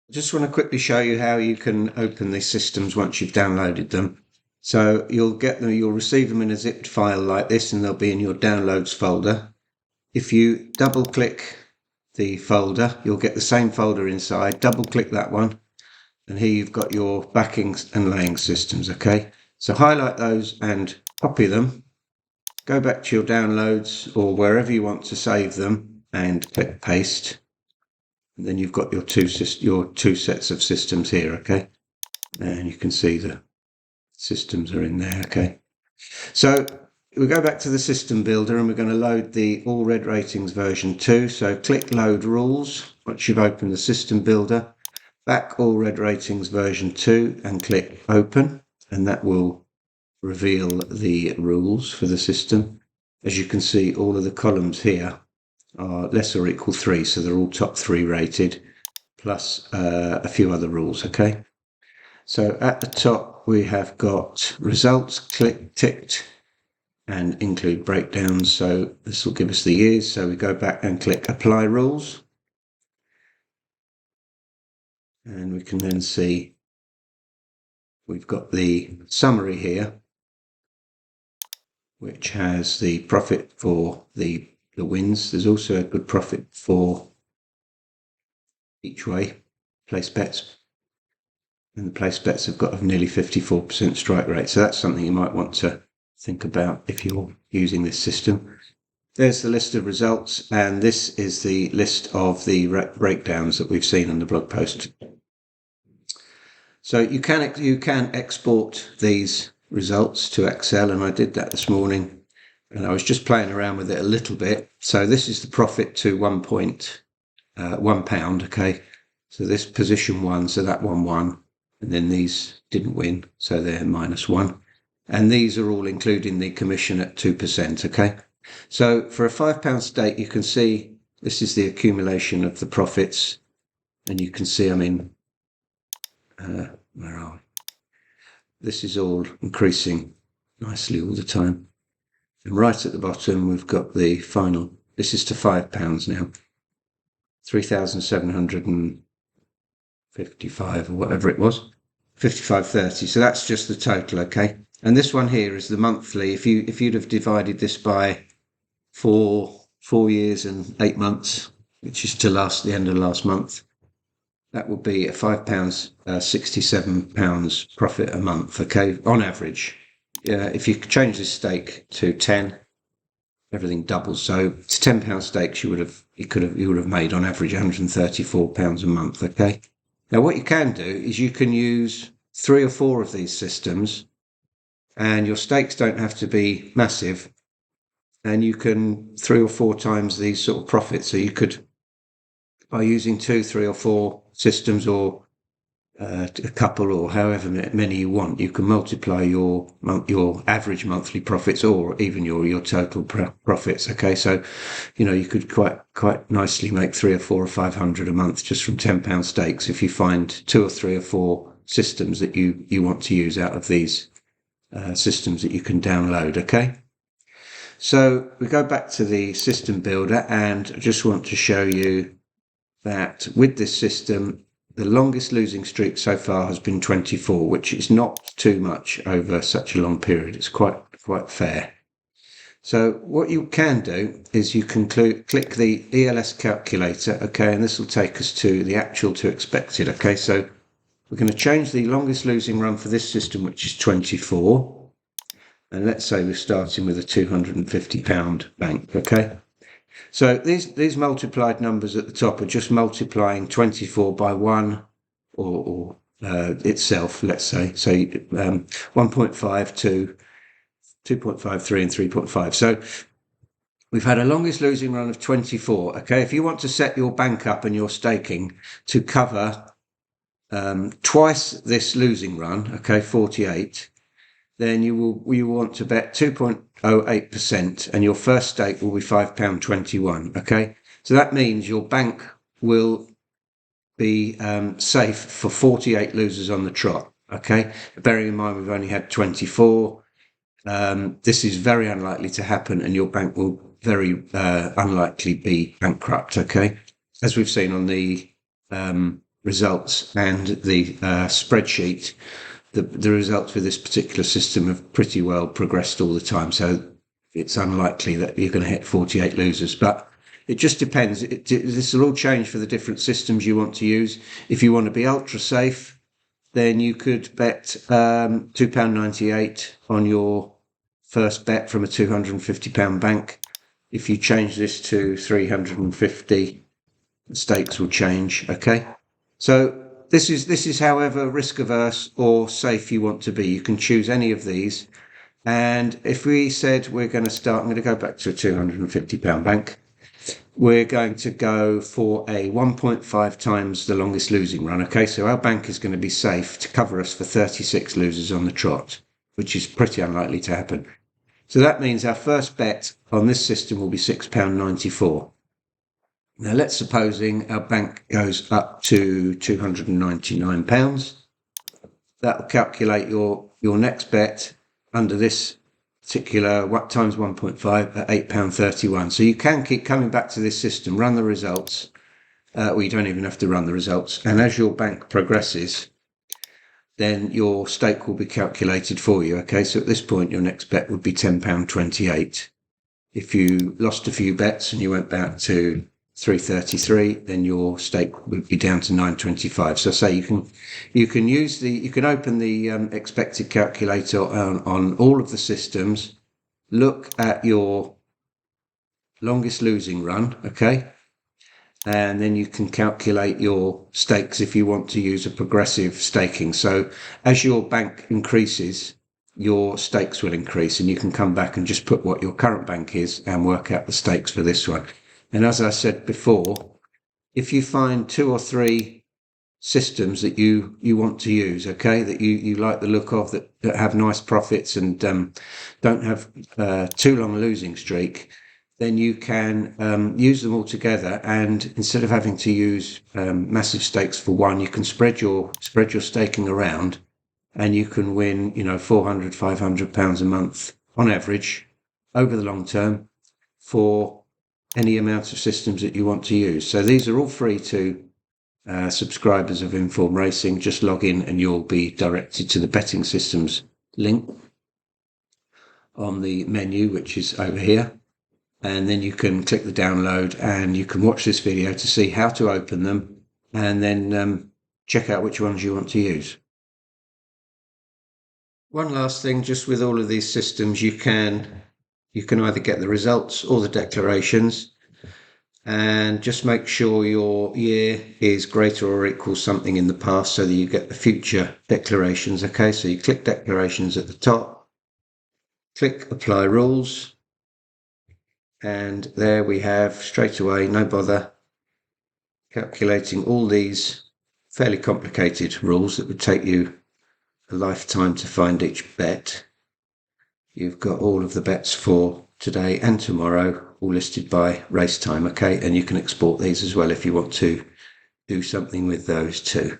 I just want to quickly show you how you can open these systems once you've downloaded them. So you'll receive them in a zipped file like this, and they'll be in your downloads folder. If you double click the folder, you'll get the same folder inside. Double click that one, and here you've got your backing and laying systems. Okay, so highlight those and copy them. Go back to your downloads or wherever you want to save them and click paste. And then you've got your two sets of systems here. Okay, and you can see the systems are in there. Okay, so we go back to the system builder and we're going to load the All Red Ratings version 2. So click load rules once you've opened the system builder, back All Red Ratings version 2 and click open, and that will reveal the rules for the system. As you can see, all of the columns here are less or equal 3, so they're all top 3 rated, plus a few other rules. Okay, so at the top we have got results ticked and include breakdowns. So this will give us the years. So we go back and click apply rules, and we can then see we've got the summary here, which has the profit for the wins. There's also a good profit for each way place bets, and the place bets have got a nearly 54% strike rate. So that's something you might want to think about if you're using this system. There's the list of results, and this is the list of the breakdowns that we've seen on the blog post. So you can export these results to Excel, and I did that this morning, and I was just playing around with it a little bit. So this is the profit to £1. Okay, so this position 1, so that one won, and then these didn't win, so they're -1, and these are all including the commission at 2%. Okay, so for a £5 stake, you can see this is the accumulation of the profits, and you can see, I mean, where are we? This is all increasing nicely all the time. And right at the bottom, we've got the final. This is to £5 now. 3,755 or whatever it was. 55.30. So that's just the total, okay? And this one here is the monthly. If you'd have divided this by 4 years and 8 months, which is to the end of last month, that would be a £5, £67 profit a month, okay, on average. If you change this stake to 10, everything doubles. So to £10 stakes, you would have made on average £134 a month. Okay. Now what you can do is you can use 3 or 4 of these systems, and your stakes don't have to be massive, and you can 3 or 4 times these sort of profits. So you could, by using 2, 3 or 4 systems, or a couple, or however many you want, you can multiply your average monthly profits, or even your total profits. Okay, so you could quite nicely make 300 or 400 or 500 a month just from £10 stakes if you find 2 or 3 or 4 systems that you want to use out of these systems that you can download. Okay, so we go back to the system builder, and I just want to show you that with this system, the longest losing streak so far has been 24, which is not too much over such a long period. It's quite fair. So what you can do is you can click the ELS calculator, okay, and this will take us to the actual to expected. Okay, so we're going to change the longest losing run for this system, which is 24, and let's say we're starting with a £250 bank. Okay, so these multiplied numbers at the top are just multiplying 24 by 1 or itself, let's say. So 1.5 to 2.53 and 3.5. So we've had a longest losing run of 24. Okay, if you want to set your bank up and your staking to cover twice this losing run, okay, 48, then you want to bet 2.08%, and your first stake will be £5.21. Okay, so that means your bank will be safe for 48 losers on the trot. Okay, bearing in mind we've only had 24. This is very unlikely to happen, and your bank will very unlikely be bankrupt. Okay, as we've seen on the results and the spreadsheet, the results with this particular system have pretty well progressed all the time. So it's unlikely that you're going to hit 48 losers, but it just depends. This will all change for the different systems you want to use. If you want to be ultra safe, then you could bet £2.98 on your first bet from a £250 bank. If you change this to 350, the stakes will change. Okay, so this is however risk averse or safe you want to be. You can choose any of these. And if we said we're going to start, I'm going to go back to a £250 bank. We're going to go for a 1.5 times the longest losing run. Okay, so our bank is going to be safe to cover us for 36 losers on the trot, which is pretty unlikely to happen. So that means our first bet on this system will be £6.94. Now let's supposing our bank goes up to £299. That will calculate your next bet under this particular times 1.5 at £8.31. So you can keep coming back to this system, run the results. Well, you don't even have to run the results. And as your bank progresses, then your stake will be calculated for you. Okay, so at this point, your next bet would be £10.28. If you lost a few bets and you went back to 333, then your stake would be down to 925. So say you can open the expected calculator on all of the systems, look at your longest losing run, okay, and then you can calculate your stakes if you want to use a progressive staking. So as your bank increases, your stakes will increase, and you can come back and just put what your current bank is and work out the stakes for this one. And as I said before, if you find 2 or 3 systems that you want to use, okay, that you like the look of, that have nice profits and don't have too long a losing streak, then you can use them all together. And instead of having to use massive stakes for one, you can spread your staking around, and you can win, £400, £500 a month on average over the long term for any amount of systems that you want to use. So these are all free to subscribers of Inform Racing. Just log in and you'll be directed to the betting systems link on the menu, which is over here. And then you can click the download and you can watch this video to see how to open them, and then check out which ones you want to use. One last thing, just with all of these systems, you can either get the results or the declarations, and just make sure your year is greater or equals something in the past so that you get the future declarations. Okay, so you click declarations at the top, click apply rules, and there we have straight away, no bother, calculating all these fairly complicated rules that would take you a lifetime to find each bet. You've got all of the bets for today and tomorrow, all listed by race time, okay? And you can export these as well if you want to do something with those too.